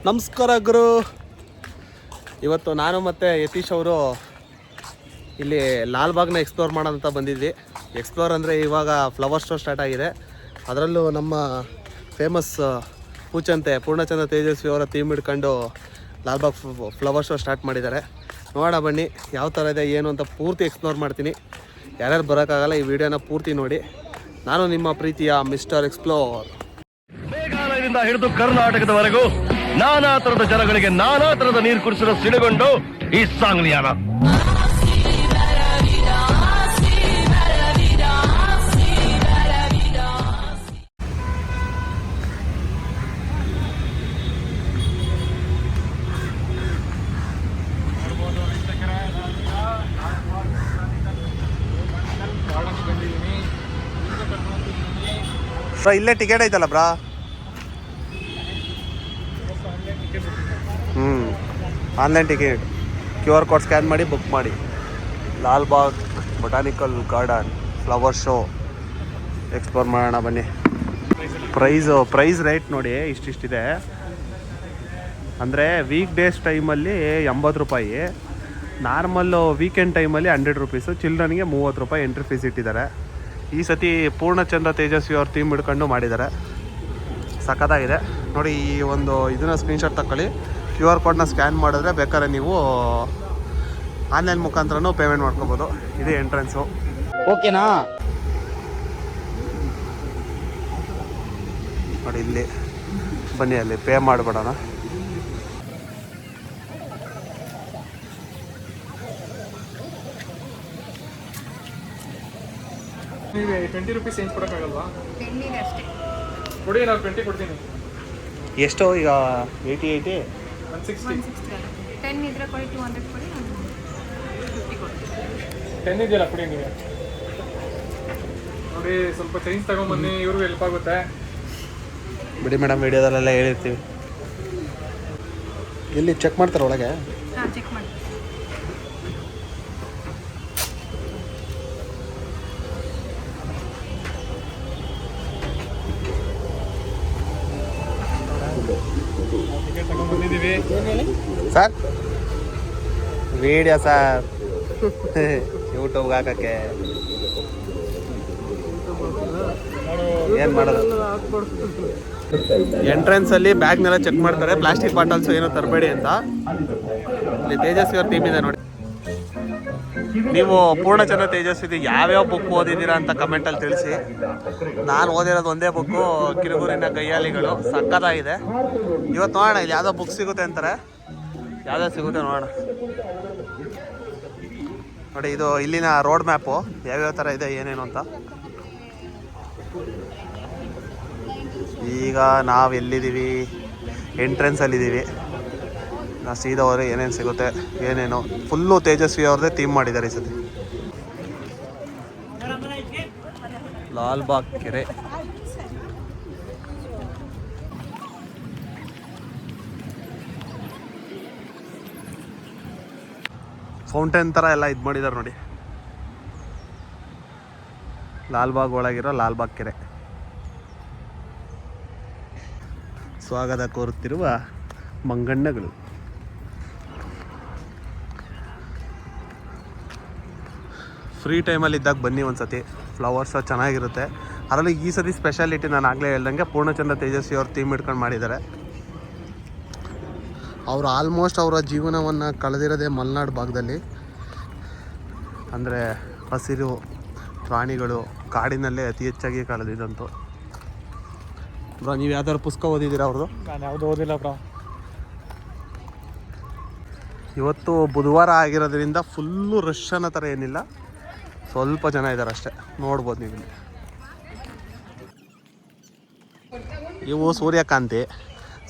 ನಮಸ್ಕಾರ ಗುರು. ಇವತ್ತು ನಾನು ಮತ್ತು ಯತೀಶ್ ಅವರು ಇಲ್ಲಿ ಲಾಲ್ಬಾಗ್ನ ಎಕ್ಸ್ಪ್ಲೋರ್ ಮಾಡೋಂತ ಬಂದಿದ್ವಿ. ಎಕ್ಸ್ಪ್ಲೋರ್ ಅಂದರೆ ಇವಾಗ ಫ್ಲವರ್ ಶೋ ಸ್ಟಾರ್ಟ್ ಆಗಿದೆ. ಅದರಲ್ಲೂ ನಮ್ಮ ಫೇಮಸ್ ಪೂಚಂತೆ ಪೂರ್ಣಚಂದ್ರ ತೇಜಸ್ವಿ ಅವರ ಥೀಮ್ ಹಿಡ್ಕೊಂಡು ಲಾಲ್ಬಾಗ್ ಫ್ಲವರ್ ಶೋ ಸ್ಟಾರ್ಟ್ ಮಾಡಿದ್ದಾರೆ. ನೋಡೋಣ ಬನ್ನಿ ಯಾವ ಥರ ಇದೆ ಏನು ಅಂತ ಪೂರ್ತಿ ಎಕ್ಸ್ಪ್ಲೋರ್ ಮಾಡ್ತೀನಿ. ಯಾರ್ಯಾರು ಬರೋಕ್ಕಾಗಲ್ಲ ಈ ವಿಡಿಯೋನ ಪೂರ್ತಿ ನೋಡಿ. ನಾನು ನಿಮ್ಮ ಪ್ರೀತಿಯ ಮಿಸ್ಟರ್ ಎಕ್ಸ್ಪ್ಲೋರ್. ಮೇಘಾಲಯದಿಂದ ಹಿಡಿದು ಕರ್ನಾಟಕದವರೆಗೂ ನಾನಾ ತರದ ಜನಗಳಿಗೆ ನಾನಾ ತರದ ನೀರು ಕುಡಿಸಲು ಸಿಡುಗೊಂಡು ಈ ಸಾಂಗ್ಲಿಯಾನ. ಇಲ್ಲೇ ಟಿಕೆಟ್ ಐತಲ್ಲ bro? Online ticket QR code scan ಮಾಡಿ ಬುಕ್ ಮಾಡಿ. Lalbagh botanical garden flower show explore ಮಾಡೋಣ ಬನ್ನಿ. ಪ್ರೈಸ್ ರೇಟ್ ನೋಡಿ ಇಷ್ಟಿದೆ. ಅಂದರೆ ವೀಕ್ ಡೇಸ್ ಟೈಮಲ್ಲಿ 80 ರೂಪಾಯಿ, ನಾರ್ಮಲ್ಲು ವೀಕೆಂಡ್ ಟೈಮಲ್ಲಿ 100 ರೂಪೀಸು. ಚಿಲ್ಡ್ರನ್ಗೆ 30 ರೂಪಾಯಿ ಎಂಟ್ರಿ ಫೀಸ್ ಇಟ್ಟಿದ್ದಾರೆ. ಈ ಸತಿ ಪೂರ್ಣಚಂದ್ರ ತೇಜಸ್ವಿ ಅವ್ರ ಥೀಮ್ ಹಿಡ್ಕೊಂಡು ಮಾಡಿದ್ದಾರೆ. ಸಖತ್ತಾಗಿದೆ ನೋಡಿ. ಈ ಒಂದು ಇದನ್ನ ಸ್ಕ್ರೀನ್ಶಾಟ್ ತಗೊಳ್ಳಿ. QR ಕೋಡ್ನ ಸ್ಕ್ಯಾನ್ ಮಾಡಿದ್ರೆ ಬೇಕಾದ್ರೆ ನೀವು ಆನ್ಲೈನ್ ಮುಖಾಂತರನೂ ಪೇಮೆಂಟ್ ಮಾಡ್ಕೋಬೋದು. ಇದೇ ಎಂಟ್ರೆನ್ಸು. ಓಕೆನಾ ನೋಡಿ ಇಲ್ಲಿ ಬನ್ನಿ, ಅಲ್ಲಿ ಪೇ ಮಾಡಿಬಿಡೋಣ. ನೀವು 20 ರೂಪೀಸ್ ಚೇಂಜ್ ಕೊಡೋಕ್ಕಾಗಲ್ವಾ? ಕೊಡಿ, ನಾವು 20 ಕೊಡ್ತೀನಿ. ಎಷ್ಟು ಈಗ? 80 160 10 ಇದ್ರೆ ಕೊಡಿ, 200 ಕೊಡಿ, 50 ಕೊಡಿ. 10 ಇದೆಯಲ್ಲ ಕೊಡಿ. ನೀವು ನೋಡಿ ಸ್ವಲ್ಪ ಚೇಂಜ್ ತಗೊಂಬನ್ನಿ, ಇವ್ರಿಗೂ ಹೆಲ್ಪ್ ಆಗುತ್ತೆ. ಬಿಡಿ ಮೇಡಮ್, ವಿಡಿಯೋದಲ್ಲೆಲ್ಲ ಹೇಳಿರ್ತೀವಿ. ಎಲ್ಲಿ ಚೆಕ್ ಮಾಡ್ತಾರೆ ಒಳಗೆ? ಹಾಂ, ಚೆಕ್ ಮಾಡಿ. ಟಿಕೆಟ್ ತಗೊಂಡ್ಬಂದಿದ್ದೀವಿ ಸರ್. ವಿಡಿಯೋ ಸರ್ ಯೂಟ್ಯೂಬ್ಗೆ ಹಾಕೋಕ್ಕೆ ಏನು ಮಾಡೋದು? ಎಂಟ್ರೆನ್ಸಲ್ಲಿ ಬ್ಯಾಗ್ನೆಲ್ಲ ಚೆಕ್ ಮಾಡ್ತಾರೆ. ಪ್ಲಾಸ್ಟಿಕ್ ಬಾಟಲ್ಸ್ ಏನೋ ತರಬೇಡಿ ಅಂತ. ಇಲ್ಲಿ ತೇಜಸ್ವಿ ಅವ್ರ ಥೀಮ್ ಇದೆ ನೋಡಿ. ನೀವು ಪೂರ್ಣಚಂದ್ರ ತೇಜಸ್ವಿದು ಯಾವ್ಯಾವ ಬುಕ್ ಓದಿದ್ದೀರಾ ಅಂತ ಕಮೆಂಟಲ್ಲಿ ತಿಳಿಸಿ. ನಾನು ಓದಿರೋದು ಒಂದೇ ಬುಕ್ಕು, ಕಿರುಗೂರಿನ ಗಯ್ಯಾಳಿಗಳು. ಸಕ್ಕತ್ತಾಗಿದೆ. ಇವತ್ತು ನೋಡೋಣ ಇಲ್ಲಿ ಯಾವುದೋ ಬುಕ್ ಸಿಗುತ್ತೆ ಅಂತಾರೆ. ಯಾವುದೋ ಸಿಗುತ್ತೆ ನೋಡೋಣ. ನೋಡಿ ಇದು ಇಲ್ಲಿನ ರೋಡ್ ಮ್ಯಾಪು, ಯಾವ್ಯಾವ ಥರ ಇದೆ ಏನೇನು ಅಂತ. ಈಗ ನಾವು ಎಲ್ಲಿದ್ದೀವಿ? ಎಂಟ್ರೆನ್ಸಲ್ಲಿದ್ದೀವಿ. ನಾ ಸೀದಾ ಹೋದ್ರೆ ಏನೇನು ಸಿಗುತ್ತೆ ಏನೇನು. ಫುಲ್ಲು ತೇಜಸ್ವಿ ಅವ್ರದ್ದೇ ಥೀಮ್ ಮಾಡಿದ್ದಾರೆ ಈ ಸತಿ. ಲಾಲ್ಬಾಗ್ ಕೆರೆ. ಫೌಂಟೇನ್ ಥರ ಎಲ್ಲ ಇದು ಮಾಡಿದ್ದಾರೆ ನೋಡಿ. ಲಾಲ್ಬಾಗ್ ಒಳಗಿರೋ ಲಾಲ್ಬಾಗ್ ಕೆರೆ. ಸ್ವಾಗತ ಕೋರುತ್ತಿರುವ ಮಂಗಣ್ಣಗಳು. ಫ್ರೀ ಟೈಮಲ್ಲಿ ಇದ್ದಾಗ ಬನ್ನಿ ಒಂದ್ಸತಿ. ಫ್ಲವರ್ ಶೋ ಚೆನ್ನಾಗಿರುತ್ತೆ. ಅದರಲ್ಲಿ ಈ ಸತಿ ಸ್ಪೆಷಾಲಿಟಿ ನಾನು ಆಗಲೇ ಹೇಳ್ದಂಗೆ ಪೂರ್ಣಚಂದ್ರ ತೇಜಸ್ವಿ ಅವ್ರ ಥೀಮ್ ಇಟ್ಕೊಂಡು ಮಾಡಿದ್ದಾರೆ. ಅವರು ಆಲ್ಮೋಸ್ಟ್ ಅವರ ಜೀವನವನ್ನು ಕಳೆದಿರೋದೇ ಮಲೆನಾಡು ಭಾಗದಲ್ಲಿ. ಅಂದರೆ ಹಸಿರು ಪ್ರಾಣಿಗಳು ಕಾಡಿನಲ್ಲೇ ಅತಿ ಹೆಚ್ಚಾಗಿ ಕಳೆದಿದ್ದಂತು. ಬ್ರೋ, ನೀವು ಯಾವ್ದಾದ್ರು ಪುಸ್ತಕ ಓದಿದ್ದೀರಾ ಅವ್ರದ್ದು? ನಾನು ಯಾವುದು ಓದಿಲ್ಲ ಬ್ರೋ. ಇವತ್ತು ಬುಧವಾರ ಆಗಿರೋದ್ರಿಂದ ಫುಲ್ಲು ರಶ್ ಅನ್ನೋ ಥರ ಏನಿಲ್ಲ, ಸ್ವಲ್ಪ ಜನ ಇದ್ದಾರೆ ಅಷ್ಟೇ. ನೋಡ್ಬೋದು ನೀವು. ಇವು ಸೂರ್ಯಕಾಂತಿ.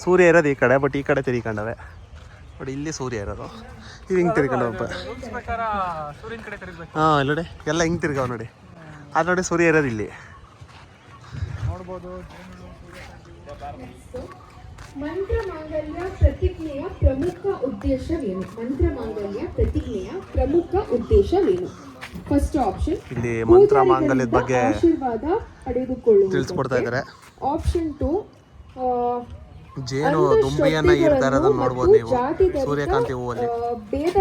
ಸೂರ್ಯ ಇರೋದು ಈ ಕಡೆ, ಬಟ್ ಈ ಕಡೆ ತಿರ್ಕೊಂಡವೆ ನೋಡಿ. ಇಲ್ಲಿ ಸೂರ್ಯ ಇರೋದು, ಇವು ಹಿಂಗೆ ತಿರ್ಕೊಂಡವಪ್ಪ. ಹಾಂ, ಇಲ್ಲಿ ನೋಡಿ ಎಲ್ಲ ಹಿಂಗೆ ತಿರ್ಗಾವ ನೋಡಿ. ಅದು ನೋಡಿ ಸೂರ್ಯ ಇರೋದು ಇಲ್ಲಿ ನೋಡ್ಬೋದು. ಮಂತ್ರಮಾಂಗಲ್ಯ ಪ್ರತಿಜ್ಞೆಯ ಪ್ರಮುಖ ಉದ್ದೇಶವೇನು? ಮಂತ್ರಮಾಂಗಲ್ಯ ಪ್ರತಿಜ್ಞೆಯ ಪ್ರಮುಖ ಉದ್ದೇಶವೇನು? ಫಸ್ಟ್ ಆಪ್ಷನ್, ಇಲ್ಲಿ ಮಂತ್ರಮಾಂಗಲ್ಯದ ಬಗ್ಗೆ ಆಶೀರ್ವಾದ ಪಡೆದುಕೊಳ್ಳುವುದು. ತಿಳಿಸ್ಕೊಡ್ತಾ ಇದ್ದಾರೆ. ಆಪ್ಷನ್ 2, ಜೇನು ದುಂಬಿಯನ್ನ ಈರ್ತಾ ಇರೋದನ್ನ ನೋಡ್ಬೋದು ನೀವು ಸೂರ್ಯಕಾಂತಿ ಹೂವಲ್ಲಿ. ಭೇದ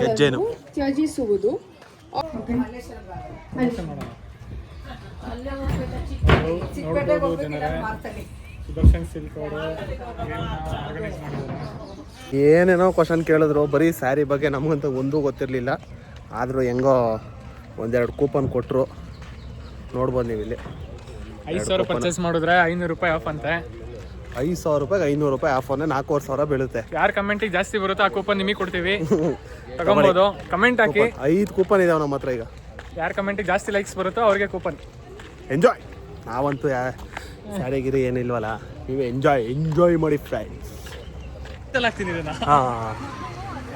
ಹೆಜ್ಜೇನು. ಭಾವಗಳನ್ನು ತ್ಯಜಿಸುವುದು. ಸುದರ್ಶನ್ ಸಿಲ್ಕ್ ಅವರು ಆರ್ಗನೈಸ್ ಮಾಡಿದ್ದಾರೆ. ಏನೇನೋ ಕ್ವಶನ್ ಕೇಳಿದ್ರು, ಬರೀ ಸ್ಯಾರಿ ಬಗ್ಗೆ ನಮಗಂತೂ ಒಂದೂ ಗೊತ್ತಿರಲಿಲ್ಲ. ಆದರೂ ಹೆಂಗೋ ಒಂದೆರಡು ಕೂಪನ್ ಕೊಟ್ಟರು, ನೋಡ್ಬೋದು ನೀವು ಇಲ್ಲಿ. 5,000 ಪರ್ಚೇಸ್ ಮಾಡಿದ್ರೆ 500 ರೂಪಾಯಿ ಆಫ್ ಅಂತೆ. 5,000 ರೂಪಾಯಿಗೆ 500 ರೂಪಾಯಿ ಆಫ್ ಅಂದರೆ 4,500 ಬೀಳುತ್ತೆ. ಯಾರ ಕಮೆಂಟಿಗೆ ಜಾಸ್ತಿ ಬರುತ್ತೋ ಆ ಕೂಪನ್ ನಿಮಗೆ ಕೊಡ್ತೀವಿ, ತಗೊಬೋದು. ಕಮೆಂಟ್ ಹಾಕಿ. 5 ಕೂಪನ್ ಇದಾವೆ ನಮ್ಮ ಹತ್ರ ಈಗ. ಯಾರ ಕಮೆಂಟಿಗೆ ಜಾಸ್ತಿ ಲೈಕ್ಸ್ ಬರುತ್ತೋ ಅವ್ರಿಗೆ ಕೂಪನ್. ಎಂಜಾಯ್. ನಾವಂತೂ ಸ್ಯಾರಿಗಿರಿ ಏನಿಲ್ವಲ್ಲ, ನೀವು ಎಂಜಾಯ್ ಮಾಡಿ ಫ್ರೆಂಡ್ಸ್. ಹಾಕ್ತೀನಿ ಇದನ್ನ. ಹಾಂ,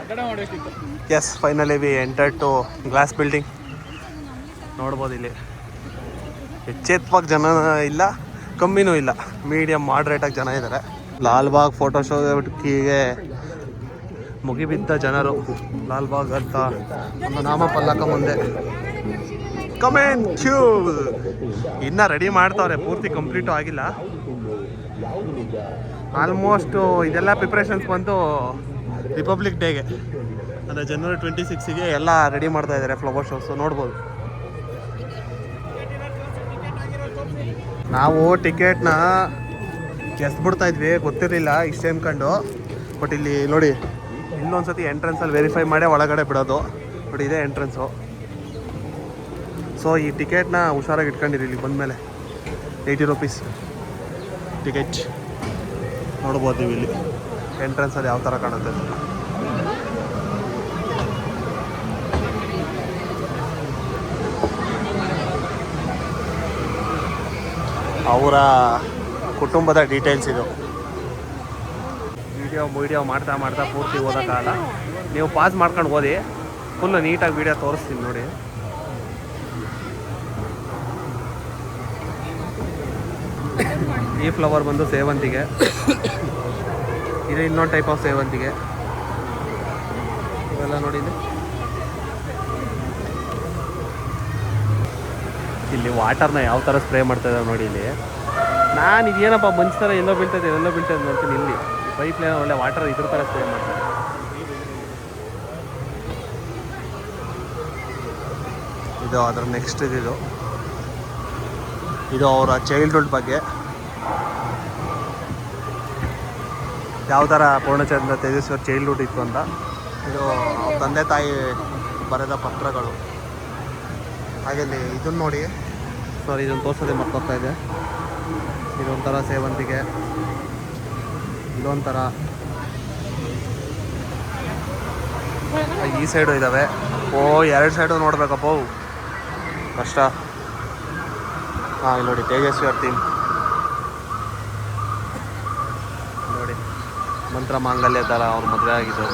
ಅಡ್ಡ ಮಾಡಬೇಕಿತ್ತು. Yes, finally we enter to glass building. ನೋಡ್ಬೋದು ಇಲ್ಲಿ ಎಚ್ಚೆತ್ತವಾಗಿ ಜನ ಇಲ್ಲ, ಕಮ್ಮಿನೂ ಇಲ್ಲ, ಮೀಡಿಯಮ್ ಮಾಡ್ರೇಟಾಗಿ ಜನ ಇದ್ದಾರೆ. ಲಾಲ್ಬಾಗ್ ಫೋಟೋ ಶೋಗೆ ಮುಗಿಬಿದ್ದ ಜನರು. ಲಾಲ್ಬಾಗ್ ಅಂತ ಒಂದು ನಾಮಫಲಕ ಮುಂದೆ ಕಮೆಂಟ್ ಕ್ಯೂ ಇನ್ನೂ ರೆಡಿ ಮಾಡ್ತಾವ್ರೆ, ಪೂರ್ತಿ ಕಂಪ್ಲೀಟು ಆಗಿಲ್ಲ. ಆಲ್ಮೋಸ್ಟು ಇದೆಲ್ಲ ಪ್ರಿಪ್ರೇಷನ್ಸ್ ಬಂತು ರಿಪಬ್ಲಿಕ್ ಡೇಗೆ, ಅಂದರೆ ಜನವರಿ 26ಗೆ ಎಲ್ಲ ರೆಡಿ ಮಾಡ್ತಾ ಇದ್ದಾರೆ ಫ್ಲವರ್ ಶೋಸು. ನೋಡ್ಬೋದು ನಾವು ಟಿಕೆಟ್ನ ಎಸ್ಬಿಡ್ತಾ ಇದ್ವಿ, ಗೊತ್ತಿರಲಿಲ್ಲ ಇಷ್ಟೇ ಅಂದ್ಕೊಂಡು. ಬಟ್ ಇಲ್ಲಿ ನೋಡಿ, ಇನ್ನೊಂದ್ಸತಿ ಎಂಟ್ರೆನ್ಸಲ್ಲಿ ವೆರಿಫೈ ಮಾಡಿ ಒಳಗಡೆ ಬಿಡೋದು. ನೋಡಿ ಇದೇ ಎಂಟ್ರೆನ್ಸು. ಸೊ ಈ ಟಿಕೆಟ್ನ ಹುಷಾರಾಗಿ ಇಟ್ಕೊಂಡಿರಿ. ಇಲ್ಲಿ ಬಂದಮೇಲೆ 80 ರೂಪೀಸ್ ಟಿಕೆಟ್. ನೋಡ್ಬೋದು ನೀವು ಇಲ್ಲಿ ಎಂಟ್ರೆನ್ಸಲ್ಲಿ ಯಾವ ಥರ ಕಾಣುತ್ತೆ. ಅವರ ಕುಟುಂಬದ ಡೀಟೇಲ್ಸ್ ಇದು. ವಿಡಿಯೋ ಮಾಡ್ತಾ ಪೂರ್ತಿ ಓದೋಕ್ಕಾಗಲ್ಲ, ನೀವು ಪಾಸ್ ಮಾಡ್ಕೊಂಡು ಓದಿ. ಫುಲ್ಲು ನೀಟಾಗಿ ವಿಡಿಯೋ ತೋರಿಸ್ತೀನಿ ನೋಡಿ. ಈ ಫ್ಲವರ್ ಬಂದು ಸೇವಂತಿಗೆ, ಇದು ಇನ್ನೊಂದು ಟೈಪ್ ಆಫ್ ಸೇವಂತಿಗೆ. ಇವೆಲ್ಲ ನೋಡಿ ಇಲ್ಲಿ ವಾಟರ್ನ ಯಾವ ಥರ ಸ್ಪ್ರೇ ಮಾಡ್ತಾ ಇದ್ದಾರೆ ನೋಡಿ. ಇಲ್ಲಿ ನಾನು ಇದೇನಪ್ಪ ಮಂಚ್ತಾರೆ, ಎಲ್ಲೋ ಬೀಳ್ತೈತೆ ನೋಡ್ತೀನಿ. ಇಲ್ಲಿ ಪೈಪ್ ಲೈನ್ ಒಳ್ಳೆ ವಾಟರ್ ಇದ್ರ ಥರ ಸ್ಪ್ರೇ ಮಾಡ್ತಾರೆ. ಇದು ಅದರ ನೆಕ್ಸ್ಟ್ ಇದು ಅವರ ಚೈಲ್ಡ್ಹುಡ್ ಬಗ್ಗೆ, ಯಾವ ಥರ ಪೂರ್ಣಚಂದ್ರ ತೇಜಸ್ವಿ ಅವ್ರ ಚೈಲ್ಡ್ಹುಡ್ ಇತ್ತು ಅಂತ. ಇದು ತಂದೆ ತಾಯಿ ಬರೆದ ಪತ್ರಗಳು. ಹಾಗೆ ಇದನ್ನು ನೋಡಿ, ಸಾರಿ ಇದನ್ನು ತೋರಿಸೋದೇ ಮರ್ತೋಗ್ತಾ ಇದೆ. ಇದೊಂಥರ ಸೇವಂತಿಗೆ, ಇದೊಂಥರ ಈ ಸೈಡು ಇದ್ದಾವೆ. ಎರಡು ಸೈಡು ನೋಡ್ಬೇಕಪ್ಪ, ಕಷ್ಟ. ಹಾಂ, ಇಲ್ಲಿ ನೋಡಿ ತೇಜಸ್ವಿ ಅವ್ರ ಥೀಮ್ ನೋಡಿ, ಮಂತ್ರ ಮಾಂಗಲ್ಯ ಥರ ಅವ್ರ ಮದುವೆ ಆಗಿದ್ದು.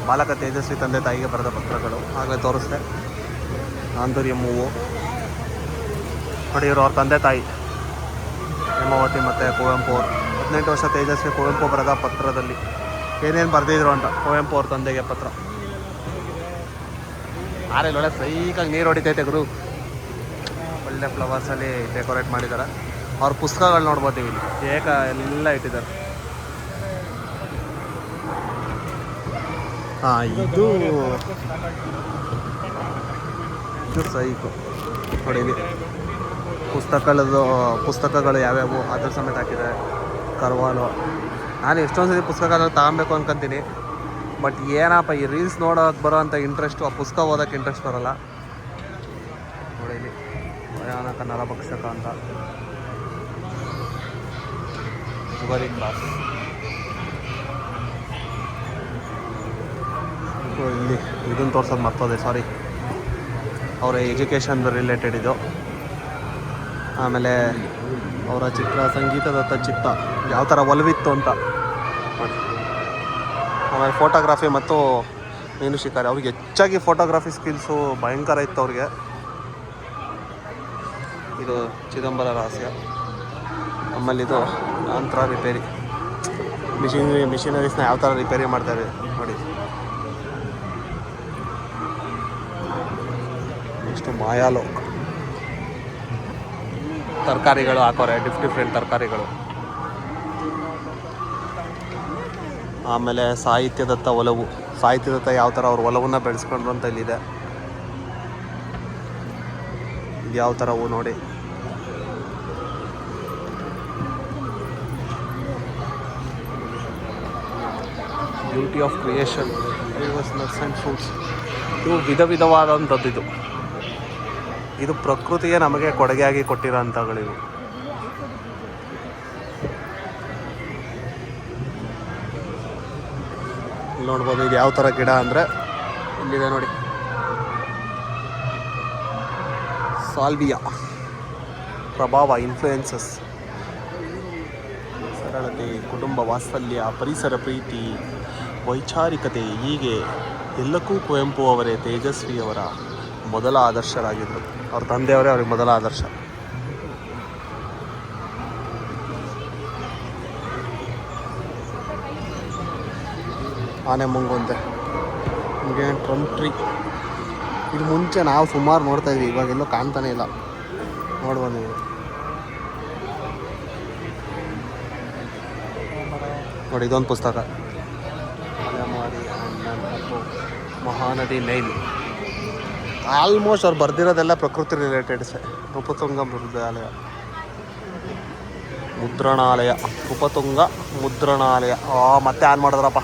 ಬಾಲಕ ತೇಜಸ್ವಿ ತಂದೆ ತಾಯಿಗೆ ಬರೆದ ಪತ್ರಗಳು ಆಗಲೇ ತೋರಿಸ್ದೆ. ಆಂತರ್ಯ ಮೂವು ನೋಡಿ, ಇವರು ಅವ್ರ ತಂದೆ ತಾಯಿ ಹೇಮಾವತಿ ಮತ್ತು ಕುವೆಂಪು ಅವರು. 18 ವರ್ಷ ತೇಜಸ್ವಿ ಕುವೆಂಪು ಬರೆದ ಪತ್ರದಲ್ಲಿ ಏನೇನು ಬರೆದಿದ್ರು ಅಂತ ಕುವೆಂಪು ಅವ್ರ ತಂದೆಗೆ ಪತ್ರ. ಆರೇಲಿ ಒಳ್ಳೆ ಸೈಕಾಗಿ ನೀರು ಹೊಡಿತೈತೆ ಗುರು. ಒಳ್ಳೆ ಫ್ಲವರ್ಸಲ್ಲಿ ಡೆಕೋರೇಟ್ ಮಾಡಿದ್ದಾರೆ. ಅವ್ರ ಪುಸ್ತಕಗಳು ನೋಡ್ಬೋದು ಇಲ್ಲಿ, ಎಲ್ಲ ಇಟ್ಟಿದ್ದಾರೆ. ಹಾಂ, ಇದು ಸೈಕು ನೋಡಿ. ಇಲ್ಲಿ ಪುಸ್ತಕಗಳು ಯಾವ್ಯಾವು ಅದ್ರ ಸಮೇತ ಹಾಕಿದ್ದಾರೆ. ಕರ್ವಾಲು. ನಾನು ಎಷ್ಟೊಂದು ಸತಿ ಪುಸ್ತಕಗಳು ತಗೊಬೇಕು ಅನ್ಕೊಂತೀನಿ, ಬಟ್ ಏನಪ್ಪ ಈ ರೀಲ್ಸ್ ನೋಡೋಕೆ ಬರೋ ಅಂಥ ಇಂಟ್ರೆಸ್ಟು ಆ ಪುಸ್ತಕ ಓದೋಕ್ಕೆ ಇಂಟ್ರೆಸ್ಟ್ ಬರೋಲ್ಲ ನೋಡಿ. ಇಲ್ಲಿ ಭಯಾನಕ ನರಭಕ್ಷಕ ಅಂತ ಜುಗಾರಿ ಕ್ಲಾಸ್. ಇಲ್ಲಿ ಇದನ್ನು ತೋರ್ಸೋದು ಮರ್ತೋದೆ, ಸಾರಿ. ಅವರ ಎಜುಕೇಷನ್ ರಿಲೇಟೆಡ್ ಇದು. ಆಮೇಲೆ ಅವರ ಚಿತ್ರ, ಸಂಗೀತದತ್ತ ಚಿತ್ತ ಯಾವ ಥರ ಒಲವಿತ್ತು ಅಂತ. ಆಮೇಲೆ ಫೋಟೋಗ್ರಫಿ ಮತ್ತು ಮೀನು ಶಿಕಾರಿ. ಅವ್ರಿಗೆ ಹೆಚ್ಚಾಗಿ ಫೋಟೋಗ್ರಫಿ ಸ್ಕಿಲ್ಸು ಭಯಂಕರ ಇತ್ತು ಅವ್ರಿಗೆ. ಇದು ಚಿದಂಬರ ರಹಸ್ಯ. ಆಮೇಲೆ ಇದು ಯಂತ್ರ ರಿಪೇರಿ, ಮಿಷಿನರೀಸ್ನ ಯಾವ ಥರ ರಿಪೇರಿ ಮಾಡ್ತಾರೆ ನೋಡಿ. ನೆಕ್ಸ್ಟು ಮಾಯಾಲೋಕ್. ತರಕಾರಿಗಳು ಹಾಕೋರೆ, ಡಿಫ್ರೆಂಟ್ ತರಕಾರಿಗಳು. ಆಮೇಲೆ ಸಾಹಿತ್ಯದತ್ತ ಒಲವು, ಸಾಹಿತ್ಯದತ್ತ ಯಾವ ಥರ ಅವ್ರ ಒಲವನ್ನು ಬೆಳೆಸ್ಕೊಂಡ್ರು ಅಂತ ಇಲ್ಲಿದೆ. ಇದು ಯಾವ ಥರ ಹೂ ನೋಡಿ. Beauty of creation, nuts and fruits. ಇವು ವಿಧವಾದಂಥದ್ದು. ಇದು ಪ್ರಕೃತಿಯೇ ನಮಗೆ ಕೊಡುಗೆಯಾಗಿ ಕೊಟ್ಟಿರೋ ಅಂಥಗಳಿವು. ನೋಡ್ಬೋದು ಇದು ಯಾವ ಥರ ಗಿಡ ಅಂದರೆ ಇಲ್ಲಿದೆ ನೋಡಿ, ಸಾಲ್ವಿಯಾ. ಪ್ರಭಾವ, ಇನ್ಫ್ಲುಯೆನ್ಸಸ್, ಸರಳತೆ, ಕುಟುಂಬ ವಾತ್ಸಲ್ಯ, ಪರಿಸರ ಪ್ರೀತಿ, ವೈಚಾರಿಕತೆ, ಹೀಗೆ ಎಲ್ಲಕ್ಕೂ ಕುವೆಂಪು ಅವರೇ ತೇಜಸ್ವಿಯವರ ಮೊದಲ ಆದರ್ಶರಾಗಿದ್ದರು. ಅವ್ರ ತಂದೆಯವರೇ ಅವ್ರಿಗೆ ಮೊದಲ ಆದರ್ಶ. ಆನೆ ಮುಂಗೊಂದೆ, ನಿಮಗೆ ಟ್ರಂಪ್ ಟ್ರೀ. ಇದು ಮುಂಚೆ ನಾವು ಸುಮಾರು ನೋಡ್ತಾ ಇದ್ವಿ, ಇವಾಗೆಲ್ಲೂ ಕಾಣ್ತಾನೆ ಇಲ್ಲ. ನೋಡ್ಬೋದು ನೀವು. ನೋಡಿ ಇದೊಂದು ಪುಸ್ತಕ, ಮಹಾನದಿ ನೈಲ್. ಆಲ್ಮೋಸ್ಟ್ ಅವ್ರು ಬರ್ದಿರೋದೆಲ್ಲ ಪ್ರಕೃತಿ ರಿಲೇಟೆಡ್ಸೆ. ನೃಪತುಂಗ ಮೃಗಾಲಯ, ಮುದ್ರಣಾಲಯ, ನೃಪತುಂಗ ಮುದ್ರಣಾಲಯ. ಮತ್ತೆ ಆನ್ ಮಾಡಿದ್ರಪ್ಪ.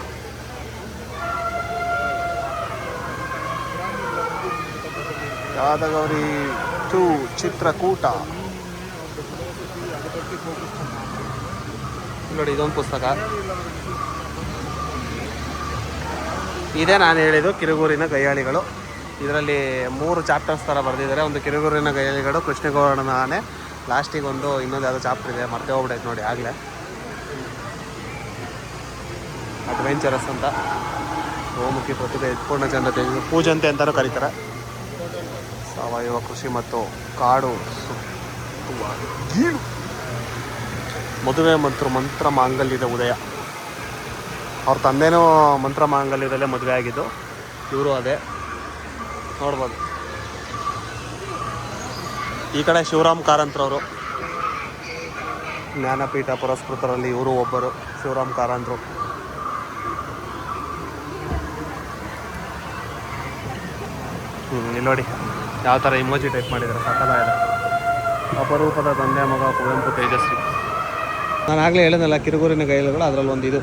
ಯಾದಗೌರಿ 2 ಚಿತ್ರಕೂಟ. ನೋಡಿ ಇದೊಂದು ಪುಸ್ತಕ. ಇದೇ ನಾನು ಹೇಳಿದ್ದು ಕಿರುಗೂರಿನ ಗಯ್ಯಾಳಿಗಳು. ಇದರಲ್ಲಿ 3 ಚಾಪ್ಟರ್ಸ್ ಥರ ಬರೆದಿದ್ದಾರೆ. ಒಂದು ಕಿರುಗೂರಿನ ಗಯ್ಯಾಳಿಗಳು, ಕೃಷ್ಣಗೌಡನ ಆನೆ, ಲಾಸ್ಟಿಗೆ ಇನ್ನೊಂದು ಯಾವುದೋ ಚಾಪ್ಟರ್ ಇದೆ, ಮರ್ತೇ ಹೋಗ್ಬಿಟ್ಟೈತೆ ನೋಡಿ ಆಗಲೇ. ಅಡ್ವೆಂಚರಸ್ ಅಂತ, ಗೋಮುಖಿ ಪ್ರತಿಭೆ, ಪೂರ್ಣಚಂದ್ರ ತೇಜ, ಪೂಜಂತೆ ಅಂತಲೂ ಕರೀತಾರೆ. ಸಾವಯವ ಕೃಷಿ ಮತ್ತು ಕಾಡು ಸುತ್ತುವ ಗೀಳು. ಮದುವೆ ಮತ್ತು ಮಂತ್ರ ಮಾಂಗಲ್ಯದ ಉದಯ. ಅವ್ರ ತಂದೆನೂ ಮಂತ್ರ ಮಾಂಗಲ್ಯದಲ್ಲೇ ಮದುವೆ ಆಗಿದ್ದು, ಇವರು ಅದೇ ನೋಡ್ಬೋದು. ಈ ಕಡೆ ಶಿವರಾಮ್ ಕಾರಂತ್ರವರು, ಜ್ಞಾನಪೀಠ ಪುರಸ್ಕೃತರಲ್ಲಿ ಇವರು ಒಬ್ಬರು, ಶಿವರಾಮ್ ಕಾರಂತರು. ಇಲ್ಲಿ ನೋಡಿ ಯಾವ ಥರ ಇಮೋಜಿ ಟೈಪ್ ಮಾಡಿದ್ದಾರೆ, ಸಕಲಾಗಿದೆ. ಅಪರೂಪದ ತಂದೆ ಮಗ ಕುವೆಂಪು ತೇಜಸ್ವಿ. ನಾನು ಆಗಲೇ ಹೇಳಿದ್ನಲ್ಲ ಕಿರುಗೂರಿನ ಗೈಲುಗಳು, ಅದರಲ್ಲಿ ಒಂದು ಇದು.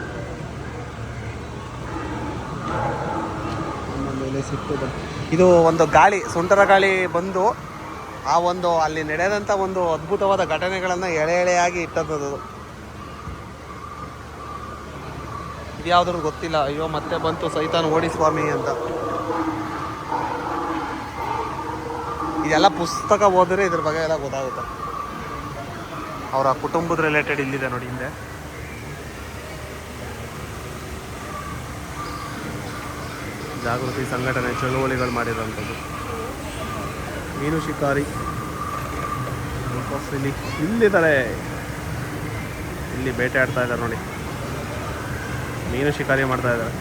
ಮೇಲೆ ಸಿಕ್ತು. ಇದು ಒಂದು ಗಾಳಿ, ಸುಂಟರ ಗಾಳಿ ಬಂದು ಅಲ್ಲಿ ನಡೆದಂಥ ಒಂದು ಅದ್ಭುತವಾದ ಘಟನೆಗಳನ್ನು ಎಳೆಯಾಗಿ ಇಟ್ಟದ್ದು. ಇದು ಯಾವುದ್ರೂ ಗೊತ್ತಿಲ್ಲ. ಅಯ್ಯೋ ಮತ್ತೆ ಬಂತು ಸೈತಾನ್ ಓಡಿ ಸ್ವಾಮಿ ಅಂತ. ಇದೆಲ್ಲ ಪುಸ್ತಕ ಓದಿದ್ರೆ ಇದ್ರ ಬಗ್ಗೆ ಎಲ್ಲ ಗೊತ್ತಾಗುತ್ತೆ. ಅವರ ಕುಟುಂಬದ ರಿಲೇಟೆಡ್ ಇಲ್ಲಿದೆ ನೋಡಿ ಹಿಂದೆ. ಜಾಗೃತಿ ಸಂಘಟನೆ ಚಳುವಳಿಗಳು ಮಾಡಿರೋಂಥದ್ದು. ಮೀನು ಶಿಕಾರಿ ಇಲ್ಲಿದ್ದಾರೆ, ಇಲ್ಲಿ ಬೇಟೆ ಆಡ್ತಾ ಇದ್ದಾರೆ ನೋಡಿ, ಮೀನು ಶಿಕಾರಿ ಮಾಡ್ತಾ ಇದ್ದಾರೆ.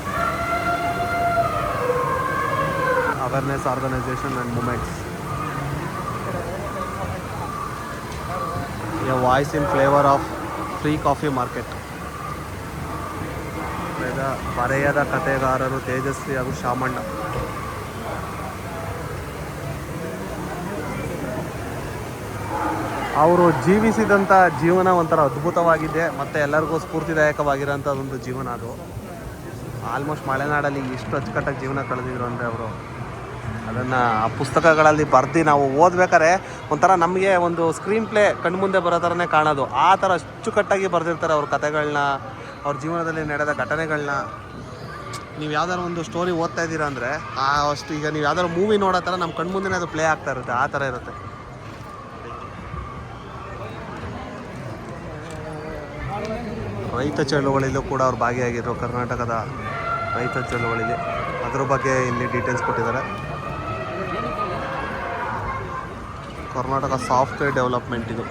Awareness organisation and movements. A voice in flavour of free coffee market. ಬರೆಯದ ಕಥೆಗಾರರು ತೇಜಸ್ವಿ ಹಾಗೂ ಶಾಮಣ್ಣ. ಅವರು ಜೀವಿಸಿದಂಥ ಜೀವನ ಒಂಥರ ಅದ್ಭುತವಾಗಿದೆ ಮತ್ತು ಎಲ್ಲರಿಗೂ ಸ್ಫೂರ್ತಿದಾಯಕವಾಗಿರೋಂಥದ್ದೊಂದು ಜೀವನ ಅದು. ಆಲ್ಮೋಸ್ಟ್ ಮಲೆನಾಡಲ್ಲಿ ಎಷ್ಟು ಅಚ್ಚುಕಟ್ಟಾಗಿ ಜೀವನ ಕಳೆದಿದ್ರು ಅಂದರೆ ಅವರು ಅದನ್ನು ಆ ಪುಸ್ತಕಗಳಲ್ಲಿ ಬರೆದು ನಾವು ಓದ್ಬೇಕಾದ್ರೆ ಒಂಥರ ನಮಗೆ ಒಂದು ಸ್ಕ್ರೀನ್ ಪ್ಲೇ ಕಣ್ಮುಂದೆ ಬರೋ ಥರನೇ ಕಾಣೋದು. ಆ ಥರ ಅಚ್ಚುಕಟ್ಟಾಗಿ ಬರೆದಿರ್ತಾರೆ ಅವ್ರ ಕಥೆಗಳನ್ನ, ಅವ್ರ ಜೀವನದಲ್ಲಿ ನಡೆದ ಘಟನೆಗಳನ್ನ. ನೀವು ಯಾವ್ದಾದ್ರು ಒಂದು ಸ್ಟೋರಿ ಓದ್ತಾ ಇದ್ದೀರಾ ಅಂದರೆ ಅಷ್ಟು, ಈಗ ನೀವು ಯಾವ್ದಾದ್ರು ಮೂವಿ ನೋಡೋ ಥರ ನಮ್ಮ ಕಣ್ಮುಂದೆ ಅದು ಪ್ಲೇ ಆಗ್ತಾ ಇರುತ್ತೆ, ಆ ಥರ ಇರುತ್ತೆ. ರೈತ ಚಳುವಳಿಲೂ ಕೂಡ ಅವ್ರು ಭಾಗಿಯಾಗಿದ್ದರು, ಕರ್ನಾಟಕದ ರೈತ ಚಳುವಳಿಲಿ. ಅದ್ರ ಬಗ್ಗೆ ಇಲ್ಲಿ ಡೀಟೇಲ್ಸ್ ಕೊಟ್ಟಿದ್ದಾರೆ. ಕರ್ನಾಟಕ ಸಾಫ್ಟ್ವೇರ್ ಡೆವಲಪ್ಮೆಂಟ್ ಇದು.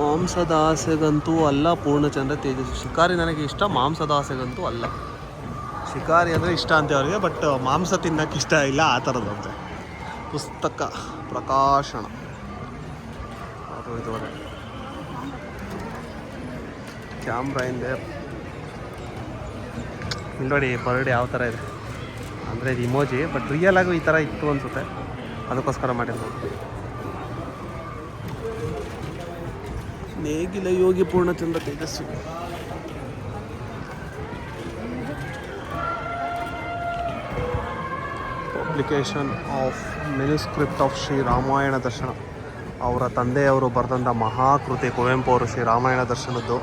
ಮಾಂಸದ ಆಸೆಗಂತೂ ಅಲ್ಲ ಪೂರ್ಣಚಂದ್ರ ತೇಜಸ್ವಿ. ಶಿಕಾರಿ ನನಗೆ ಇಷ್ಟ, ಮಾಂಸದ ಆಸೆಗಂತೂ ಅಲ್ಲ. ಶಿಕಾರಿ ಅಂದರೆ ಇಷ್ಟ ಅಂತೆ ಅವ್ರಿಗೆ, ಬಟ್ ಮಾಂಸ ತಿನ್ನೋಕ್ಕೆ ಇಷ್ಟ ಇಲ್ಲ, ಆ ಥರದಂತೆ. ಪುಸ್ತಕ ಪ್ರಕಾಶನ ಅದು ಇದುವರೆ ಕ್ಯಾಮ್ರಾ ಹಿಂದೆ ಇಲ್ಲಿ ನೋಡಿ ಬರ್ಡ್ ಯಾವ ಥರ ಇದೆ ಅಂದರೆ ಇದು ಇಮೋಜಿ, ಬಟ್ ರಿಯಲ್ ಆಗೂ ಈ ಥರ ಇತ್ತು ಅನಿಸುತ್ತೆ, ಅದಕ್ಕೋಸ್ಕರ ಮಾಡಿರ್ಬೋದು. Negila Yogi Poornachandra Tejaswi. Publication of manuscript of Shri Ramayana Darshana. ಅವರ ತಂದೆಯವರು ಬರೆದಂಥ ಮಹಾಕೃತಿ ಕುವೆಂಪು ಅವರು ಶ್ರೀ ರಾಮಾಯಣ ದರ್ಶನದ್ದು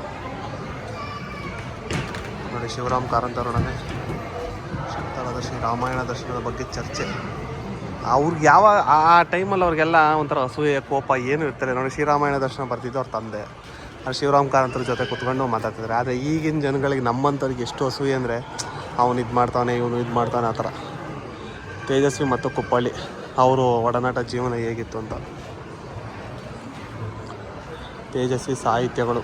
ನೋಡಿ. ಶಿವರಾಮ್ ಕಾರಂತರೊಡನೆ ಶಕ್ತರಾದ ಶ್ರೀ ರಾಮಾಯಣ ದರ್ಶನದ ಬಗ್ಗೆ ಚರ್ಚೆ. ಅವ್ರಿಗೆ ಯಾವ ಆ ಟೈಮಲ್ಲಿ ಅವ್ರಿಗೆಲ್ಲ ಒಂಥರ ಅಸೂಯೆ ಕೋಪ ಏನು ಇರ್ತಾರೆ ನೋಡಿ. ಶ್ರೀರಾಮಾಯಣ ದರ್ಶನ ಬರ್ತಿದ್ದು ಅವ್ರ ತಂದೆ, ಅದು ಶಿವರಾಮ್ ಕಾರಂತರ ಜೊತೆ ಕುತ್ಕೊಂಡು ಮಾತಾಡ್ತಿದ್ದಾರೆ. ಆದರೆ ಈಗಿನ ಜನಗಳಿಗೆ ನಮ್ಮಂಥವ್ರಿಗೆ ಎಷ್ಟು ಅಸೂಯೆ ಅಂದರೆ ಅವನು ಇದು ಮಾಡ್ತಾನೆ, ಇವನು ಇದು ಮಾಡ್ತಾನೆ, ಆ ಥರ. ತೇಜಸ್ವಿ ಮತ್ತು ಕುಪ್ಪಳ್ಳಿ ಅವರು ಒಡನಾಟ ಜೀವನ ಹೇಗಿತ್ತು ಅಂತ. ತೇಜಸ್ವಿ ಸಾಹಿತ್ಯಗಳು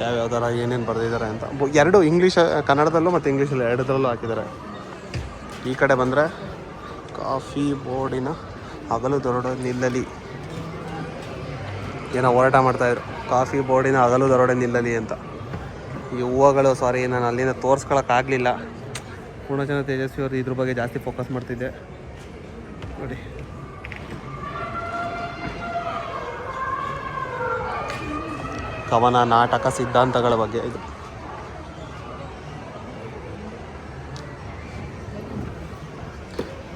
ಯಾವ್ಯಾವ್ದಾರ ಏನೇನು ಬರೆದಿದ್ದಾರೆ ಅಂತ ಎರಡು ಇಂಗ್ಲೀಷ್, ಕನ್ನಡದಲ್ಲೂ ಮತ್ತು ಇಂಗ್ಲೀಷಲ್ಲಿ ಎರಡರಲ್ಲೂ ಹಾಕಿದ್ದಾರೆ. ಈ ಕಡೆ ಬಂದರೆ ಕಾಫಿ ಬೋರ್ಡಿನ ಹಗಲು ದೊರಡ ನಿಲ್ಲಲಿ, ಏನೋ ಹೋರಾಟ ಮಾಡ್ತಾಯಿದ್ರು. ಕಾಫಿ ಬೋರ್ಡಿನ ಹಗಲು ದೊರಡೆ ನಿಲ್ಲಲಿ ಅಂತ. ಈ ಹೂವುಗಳು ನಾನು ಅಲ್ಲಿಂದ ತೋರಿಸ್ಕೊಳಕ್ಕಾಗಲಿಲ್ಲ. ಪೂರ್ಣಚಂದ್ರ ತೇಜಸ್ವಿ ಅವರು ಇದ್ರ ಬಗ್ಗೆ ಜಾಸ್ತಿ ಫೋಕಸ್ ಮಾಡ್ತಿದ್ದೆ ನೋಡಿ. ಕವನ, ನಾಟಕ, ಸಿದ್ಧಾಂತಗಳ ಬಗ್ಗೆ ಇದು.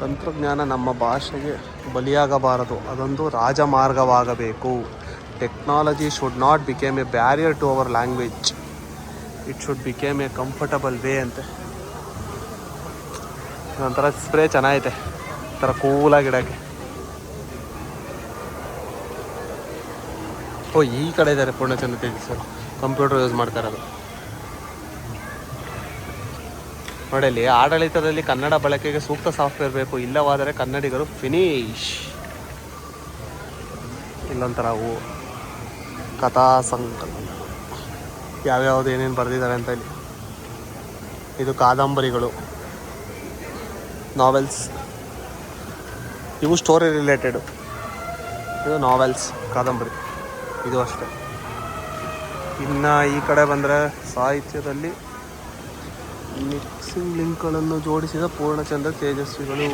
ತಂತ್ರಜ್ಞಾನ ನಮ್ಮ ಭಾಷೆಗೆ ಬಲಿಯಾಗಬಾರದು, ಅದೊಂದು ರಾಜಮಾರ್ಗವಾಗಬೇಕು. Technology should not became a barrier to our language, it should became a comfortable way ಅಂತೆ. ಒಂಥರ ಸ್ಪ್ರೇ ಚೆನ್ನಾಗೈತೆ, ಒಂಥರ ಕೂಲಾಗಿಡೋಕ್ಕೆ. ಓ, ಈ ಕಡೆ ಇದ್ದಾರೆ ಪೂರ್ಣಚಂದ್ರ ತೇಜಸ್ವಿ, ಕಂಪ್ಯೂಟರ್ ಯೂಸ್ ಮಾಡ್ತಾ ಇರೋದು ನೋಡಿ. ಅಲ್ಲಿ ಆಡಳಿತದಲ್ಲಿ ಕನ್ನಡ ಬಳಕೆಗೆ ಸೂಕ್ತ ಸಾಫ್ಟ್ವೇರ್ ಬೇಕು, ಇಲ್ಲವಾದರೆ ಕನ್ನಡಿಗರು ಫಿನಿಶ್. ಇಲ್ಲೊಂಥರ ಅವು ಕಥಾ ಸಂಕಲನ ಯಾವ್ಯಾವ್ದು ಏನೇನು ಬರೆದಿದ್ದಾರೆ ಅಂತ. ಇಲ್ಲಿ ಇದು ಕಾದಂಬರಿಗಳು, ನಾವೆಲ್ಸ್, ಇವು ಸ್ಟೋರಿ ರಿಲೇಟೆಡು. ಇದು ನಾವೆಲ್ಸ್, ಕಾದಂಬರಿ, ಇದು ಅಷ್ಟೇ. ಇನ್ನು ಈ ಕಡೆ ಬಂದರೆ ಸಾಹಿತ್ಯದಲ್ಲಿ ಮಿಸ್ಸಿಂಗ್ ಲಿಂಕ್ಗಳನ್ನು ಜೋಡಿಸಿದ ಪೂರ್ಣಚಂದ್ರ ತೇಜಸ್ವಿಗಳು.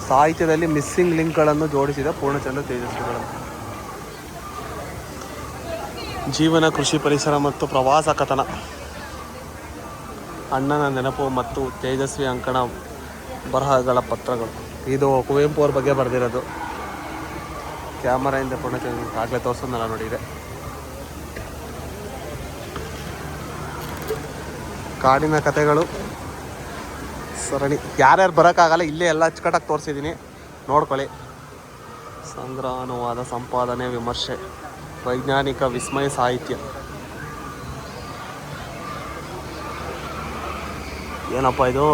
ಸಾಹಿತ್ಯದಲ್ಲಿ ಮಿಸ್ಸಿಂಗ್ ಲಿಂಕ್ಗಳನ್ನು ಜೋಡಿಸಿದ ಪೂರ್ಣಚಂದ್ರ ತೇಜಸ್ವಿಗಳು. ಜೀವನ, ಕೃಷಿ, ಪರಿಸರ ಮತ್ತು ಪ್ರವಾಸ ಕಥನ. ಅಣ್ಣನ ನೆನಪು ಮತ್ತು ತೇಜಸ್ವಿ ಅಂಕಣ ಬರಹಗಳ ಪತ್ರಗಳು. ಇದು ಕುವೆಂಪು ಅವ್ರ ಬಗ್ಗೆ ಬರೆದಿರೋದು. ಕ್ಯಾಮರಾಯಿಂದ ಪೂರ್ಣಚಂದ್ರ ಆಗಲೇ ತೋರಿಸೋದಲ್ಲ ನೋಡಿ. ಇದೆ ಕಾಡಿನ ಕಥೆಗಳು ಸರಣಿ. ಯಾರ್ಯಾರು ಬರೋಕ್ಕಾಗಲ್ಲ, ಇಲ್ಲೇ ಎಲ್ಲ ಅಚ್ಚುಕಟ್ಟಾಗಿ ತೋರಿಸಿದ್ದೀನಿ, ನೋಡ್ಕೊಳ್ಳಿ. ಸಂಗ್ರಹಣವಾದ ಸಂಪಾದನೆ, ವಿಮರ್ಶೆ, ವೈಜ್ಞಾನಿಕ ವಿಸ್ಮಯ ಸಾಹಿತ್ಯ. ಏನಪ್ಪ ಇದು?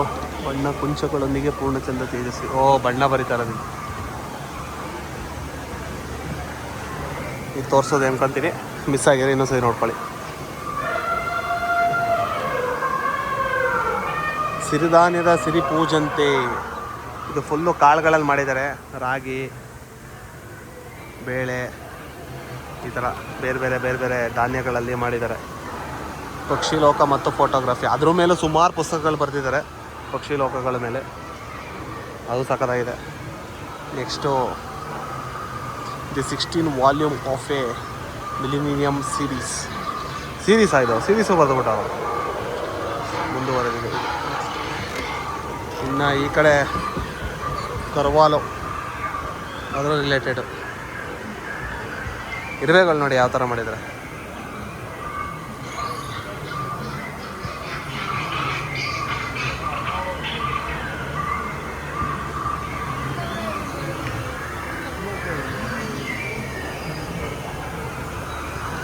ಬಣ್ಣ ಕುಂಚಗಳೊಂದಿಗೆ ಪೂರ್ಣಚಂದ್ರ ತೇಜಸ್ವಿ. ಓ, ಬಣ್ಣ ಬರೀತಾರೆ ಅದನ್ನು. ಈಗ ತೋರಿಸೋದು ಅನ್ಕೊಂತೀನಿ, ಮಿಸ್ ಆಗಿದೆ, ಇನ್ನೊಂದ್ಸರಿ ನೋಡ್ಕೊಳ್ಳಿ. ಸಿರಿಧಾನ್ಯದ ಸಿರಿ ಪೂಜಂತೆ. ಇದು ಫುಲ್ಲು ಕಾಳುಗಳಲ್ಲಿ ಮಾಡಿದ್ದಾರೆ, ರಾಗಿ, ಬೇಳೆ, ಈ ಥರ ಬೇರೆ ಬೇರೆ ಧಾನ್ಯಗಳಲ್ಲಿ ಮಾಡಿದ್ದಾರೆ. ಪಕ್ಷಿ ಲೋಕ ಮತ್ತು ಫೋಟೋಗ್ರಫಿ, ಅದ್ರ ಮೇಲೂ ಸುಮಾರು ಪುಸ್ತಕಗಳು ಬರೆದಿದ್ದಾರೆ. ಪಕ್ಷಿ ಲೋಕಗಳ ಮೇಲೆ ಅದು ಸಖತ್ತಾಗಿದೆ. Next the 16 volume of a millennium series ಆಯಿತು. ಸೀರೀಸು ಬರೆದುಬಿಟ್ಟ ಅವರು, ಮುಂದುವರೆದಿದೆ. ಇನ್ನು ಈ ಕಡೆ ಕರ್ವಾಲೋ, ಅದರ ರಿಲೇಟೆಡು ಇರುವೆಗಳು ನೋಡಿ ಯಾವ ಥರ ಮಾಡಿದ್ದಾರೆ.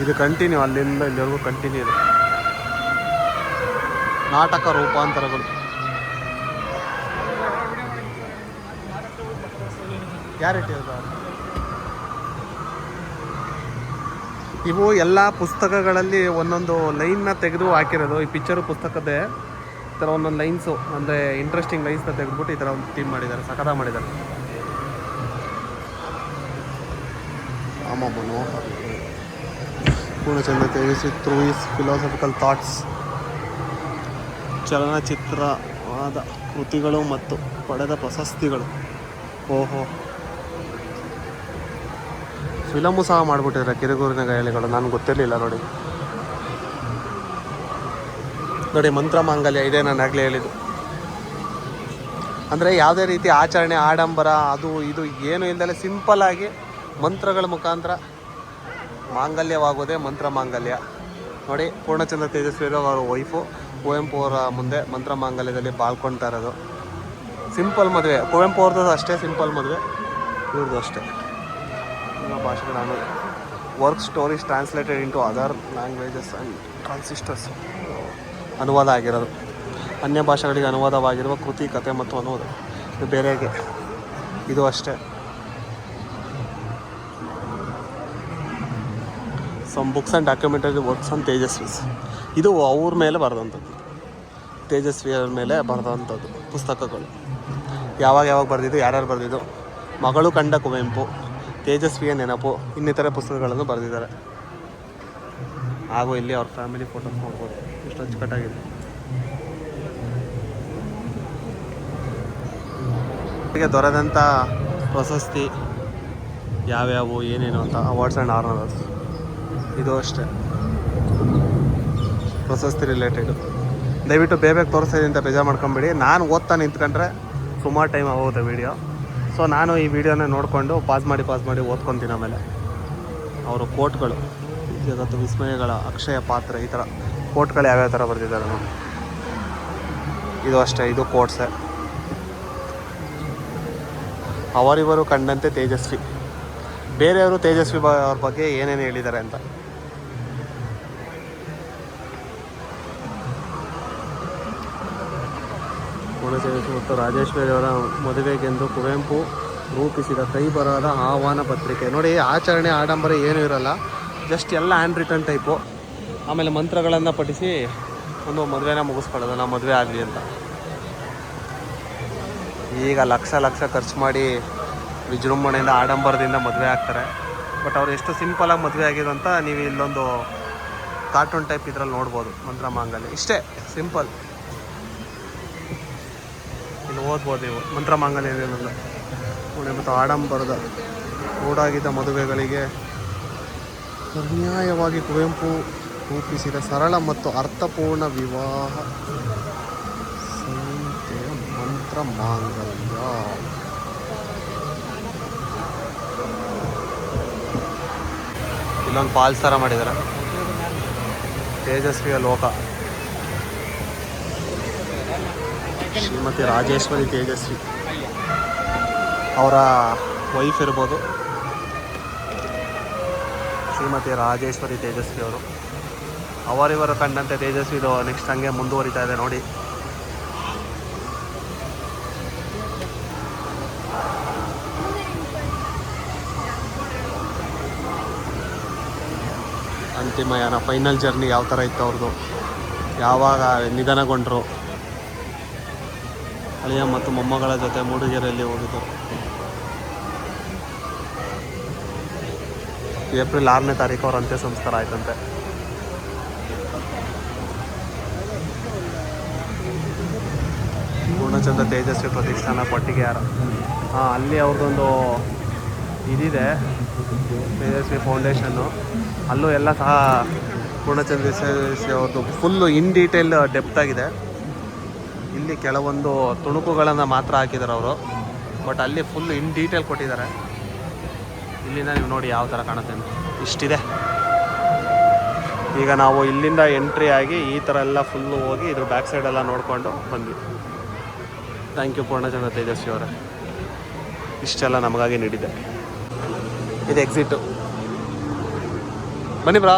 ಇದು ಕಂಟಿನ್ಯೂ, ಅಲ್ಲಿಂದ ಇಲ್ಲಿವರೆಗೂ ಕಂಟಿನ್ಯೂ ಇದೆ. ನಾಟಕ ರೂಪಾಂತರಗಳು. ಯಾರು ಇಟ್ಟಿರೋದು? ಇವು ಎಲ್ಲ ಪುಸ್ತಕಗಳಲ್ಲಿ ಒಂದೊಂದು ಲೈನ್ನ ತೆಗೆದು ಹಾಕಿರೋದು. ಈ ಪಿಕ್ಚರು ಪುಸ್ತಕದ್ದೇ ಈ ಥರ ಒಂದೊಂದು ಲೈನ್ಸು ಅಂದರೆ ಇಂಟ್ರೆಸ್ಟಿಂಗ್ ಲೈನ್ಸ್ನ ತೆಗೆದುಬಿಟ್ಟು ಈ ಥರ ಒಂದು ಥೀಮ್ ಮಾಡಿದ್ದಾರೆ, ಸಖತ ಮಾಡಿದ್ದಾರೆ. Manohar Poornachandra Tejaswi through his philosophical thoughts. ಚಲನಚಿತ್ರವಾದ ಕೃತಿಗಳು ಮತ್ತು ಪಡೆದ ಪ್ರಶಸ್ತಿಗಳು. ಓಹೋ, ಫಿಲಮು ಸಹ ಮಾಡಿಬಿಟ್ಟಿದ್ದಾರೆ ಕಿರುಗೂರಿನ ಗಾಯಳಿಗಳು. ನನಗೆ ಗೊತ್ತಿರಲಿಲ್ಲ ನೋಡಿ. ನೋಡಿ ಮಂತ್ರ ಮಾಂಗಲ್ಯ ಇದೆ, ನಾನು ಆಗಲೇ ಹೇಳಿದ್ದು. ಅಂದರೆ ಯಾವುದೇ ರೀತಿ ಆಚರಣೆ ಆಡಂಬರ ಅದು ಇದು ಏನು ಇಲ್ಲದೆ ಸಿಂಪಲ್ಲಾಗಿ ಮಂತ್ರಗಳ ಮುಖಾಂತರ ಮಾಂಗಲ್ಯವಾಗೋದೇ ಮಂತ್ರ ಮಾಂಗಲ್ಯ. ನೋಡಿ ಪೂರ್ಣಚಂದ್ರ ತೇಜಸ್ವಿ ಅವರ ವೈಫು ಕುವೆಂಪು ಅವರ ಮುಂದೆ ಮಂತ್ರ ಮಾಂಗಲ್ಯದಲ್ಲಿ ಬಾಳ್ಕೊಳ್ತಾ ಇರೋದು. ಸಿಂಪಲ್ ಮದುವೆ. ಕುವೆಂಪು ಅವ್ರದ್ದು ಅಷ್ಟೇ ಸಿಂಪಲ್ ಮದುವೆ, ಇವ್ರದ್ದು ಅಷ್ಟೇ. ಭಾಷೆಗಳು work stories translated into other languages and transistors. ಅನುವಾದ ಆಗಿರೋದು. ಅನ್ಯ ಭಾಷೆಗಳಿಗೆ ಅನುವಾದವಾಗಿರುವ ಕೃತಿ, ಕಥೆ ಮತ್ತು ಅನುವಾದ. ಇದು ಬೇರೆಗೆ. ಇದು ಅಷ್ಟೇ. Some books and documentary works on Tejaswi's. ಇದು ಅವ್ರ ಮೇಲೆ ಬರೆದಂಥದ್ದು, ತೇಜಸ್ವಿಯವ್ರ ಮೇಲೆ ಬರೆದಂಥದ್ದು ಪುಸ್ತಕಗಳು. ಯಾವಾಗ ಬರೆದಿದ್ದು, ಯಾರ್ಯಾರು ಬರೆದಿದ್ದು. ಮಗಳು ಕಂಡ ಕುವೆಂಪು, ತೇಜಸ್ವಿಯ ನೆನಪು, ಇನ್ನಿತರೆ ಪುಸ್ತಕಗಳನ್ನು ಬರೆದಿದ್ದಾರೆ. ಹಾಗೂ ಇಲ್ಲಿ ಅವ್ರ ಫ್ಯಾಮಿಲಿ ಫೋಟೋಸ್ ನೋಡ್ಬೋದು, ಎಷ್ಟು ಅಚ್ಚುಕಟ್ಟಾಗಿದೆ. ಹೀಗೆ ದೊರೆದಂಥ ಪ್ರಶಸ್ತಿ ಯಾವ್ಯಾವು ಏನೇನು ಅಂತ ಅವಾರ್ಡ್ಸ್ ಆ್ಯಂಡ್ ಆನರ್ಸ್. ಇದು ಅಷ್ಟೇ ಪ್ರಶಸ್ತಿ ರಿಲೇಟೆಡು. ದಯವಿಟ್ಟು ಬೇಗ ತೋರಿಸ್ತಾ ಅಂತ ಬೇಜಾರು ಮಾಡ್ಕೊಂಬಿಡಿ. ನಾನು ಓದ್ತಾ ನಿಂತ್ಕೊಂಡ್ರೆ ಸುಮಾರು ಟೈಮ್ ಆಗೋಗುತ್ತೆ ವೀಡಿಯೋ. ಸೊ ನಾನು ಈ ವಿಡಿಯೋನ ನೋಡಿಕೊಂಡು ಪಾಸ್ ಮಾಡಿ ಓದ್ಕೊತೀನಿ. ಆಮೇಲೆ ಅವರು ಕೋಟ್ಗಳು, ಜಗತ್ತು ವಿಸ್ಮಯಗಳ ಅಕ್ಷಯ ಪಾತ್ರೆ, ಈ ಥರ ಕೋಟ್ಗಳು ಯಾವ್ಯಾವ ಥರ ಬರೆದಿದ್ದಾರೆ ನೋಡಿ. ಇದು ಅಷ್ಟೇ, ಇದು ಕೋಟ್ಸೆ. ಅವರಿವರು ಕಂಡಂತೆ ತೇಜಸ್ವಿ. ಬೇರೆಯವರು ತೇಜಸ್ವಿ ಅವ್ರ ಬಗ್ಗೆ ಏನೇನು ಹೇಳಿದ್ದಾರೆ ಅಂತ. ಪೂರ್ಣಚಂದ್ರ ಮತ್ತು ರಾಜೇಶ್ವರಿ ಅವರ ಮದುವೆಗೆಂದು ಕುವೆಂಪು ರೂಪಿಸಿದ ಕೈ ಬರಹದ ಆಹ್ವಾನ ಪತ್ರಿಕೆ. ನೋಡಿ, ಆಚರಣೆ ಆಡಂಬರ ಏನೂ ಇರಲ್ಲ, ಜಸ್ಟ್ ಎಲ್ಲ ಹ್ಯಾಂಡ್ ರಿಟನ್ ಟೈಪು. ಆಮೇಲೆ ಮಂತ್ರಗಳನ್ನು ಪಠಿಸಿ ಒಂದು ಮದುವೆನ ಮುಗಿಸ್ಕೊಳ್ಳೋದು, ನಾವು ಮದುವೆ ಆಗಲಿ ಅಂತ. ಈಗ ಲಕ್ಷ ಖರ್ಚು ಮಾಡಿ ವಿಜೃಂಭಣೆಯಿಂದ ಆಡಂಬರದಿಂದ ಮದುವೆ ಆಗ್ತಾರೆ. ಬಟ್ ಅವ್ರು ಎಷ್ಟು ಸಿಂಪಲಾಗಿ ಮದುವೆ ಆಗಿದೆ ಅಂತ ನೀವು ಇಲ್ಲೊಂದು ಕಾರ್ಟೂನ್ ಟೈಪ್ ಇದ್ರಲ್ಲಿ ನೋಡ್ಬೋದು. ಮಂತ್ರ ಮಾಂಗಲ್ಯ ಇಷ್ಟೇ ಸಿಂಪಲ್. ಇಲ್ಲಿ ಓದ್ಬೋದು ನೀವು ಮಂತ್ರ ಮಾಂಗಲ್ಯ ಏನೇನಲ್ಲ. ಮತ್ತು ಆಡಂಬರದ ಓಡಾಗಿದ್ದ ಮದುವೆಗಳಿಗೆ ಪರ್ಯಾಯವಾಗಿ ಕುವೆಂಪು ರೂಪಿಸಿದ ಸರಳ ಮತ್ತು ಅರ್ಥಪೂರ್ಣ ವಿವಾಹ ಸಂಹಿತೆಯ ಮಂತ್ರ ಮಾಂಗಲ್ಯ. ಇಲ್ಲೊಂದು ಪಾಲ್ಸ್ ಥರ ಮಾಡಿದ್ದಾರೆ. ತೇಜಸ್ವಿಯ ಲೋಕ. ಶ್ರೀಮತಿ ರಾಜೇಶ್ವರಿ ತೇಜಸ್ವಿ ಅವರ ವೈಫ್ ಇರ್ಬೋದು. ಶ್ರೀಮತಿ ರಾಜೇಶ್ವರಿ ತೇಜಸ್ವಿ ಅವರು. ಅವರಿವರು ಕಂಡಂತೆ ತೇಜಸ್ವಿದು ನೆಕ್ಸ್ಟ್ ಹಂಗೆ ಮುಂದುವರಿತಾ ಇದೆ ನೋಡಿ. ಅಂತಿಮ ಯಾನ ಫೈನಲ್ ಜರ್ನಿ ಯಾವ ಥರ ಇತ್ತು ಅವ್ರದ್ದು, ಯಾವಾಗ ನಿಧನಗೊಂಡರು, ಅಳಿಯ ಮತ್ತು ಮೊಮ್ಮಗಳ ಜೊತೆ ಮೂಡಿಗೆರೆಯಲ್ಲಿ ಹೋಗಿದ್ದರು. ಏಪ್ರಿಲ್ 6ನೇ ತಾರೀಕು ಅವ್ರ ಅಂತ್ಯ ಸಂಸ್ಕಾರ ಆಯ್ತಂತೆ. ಪೂರ್ಣಚಂದ್ರ ತೇಜಸ್ವಿ ಪ್ರತಿಷ್ಠಾನ ಪಟ್ಟಿಗೆಹಾರ. ಅಲ್ಲಿ ಅವ್ರದ್ದೊಂದು ಇದಿದೆ, ತೇಜಸ್ವಿ ಫೌಂಡೇಶನ್ನು. ಅಲ್ಲೂ ಎಲ್ಲ ಸಹ ಪೂರ್ಣಚಂದ್ರ ತೇಜಸ್ವಿ ಅವ್ರದ್ದು ಫುಲ್ಲು ಇನ್ ಡೀಟೇಲ್ ಡೆಪ್ತ್ ಆಗಿದೆ. ಇಲ್ಲಿ ಕೆಲವೊಂದು ತುಣುಕುಗಳನ್ನು ಮಾತ್ರ ಹಾಕಿದ್ದಾರೆ ಅವರು, ಬಟ್ ಅಲ್ಲಿ ಫುಲ್ ಇನ್ ಡೀಟೇಲ್ ಕೊಟ್ಟಿದ್ದಾರೆ. ಇಲ್ಲಿಂದ ನೀವು ನೋಡಿ ಯಾವ ಥರ ಕಾಣುತ್ತೆ ಅಂತ. ಇಷ್ಟಿದೆ. ಈಗ ನಾವು ಇಲ್ಲಿಂದ ಎಂಟ್ರಿ ಆಗಿ ಈ ಥರ ಎಲ್ಲ ಫುಲ್ಲು ಹೋಗಿ ಇದ್ರ ಬ್ಯಾಕ್ ಸೈಡೆಲ್ಲ ನೋಡಿಕೊಂಡು ಬಂದ್ವಿ. ಥ್ಯಾಂಕ್ ಯು ಪೂರ್ಣಚಂದ್ರ ತೇಜಸ್ವಿ ಅವರೇ, ಇಷ್ಟೆಲ್ಲ ನಮಗಾಗಿ ನೀಡಿದೆ. ಇದು ಎಕ್ಸಿಟು. ಬನ್ನಿ ಬ್ರಾ,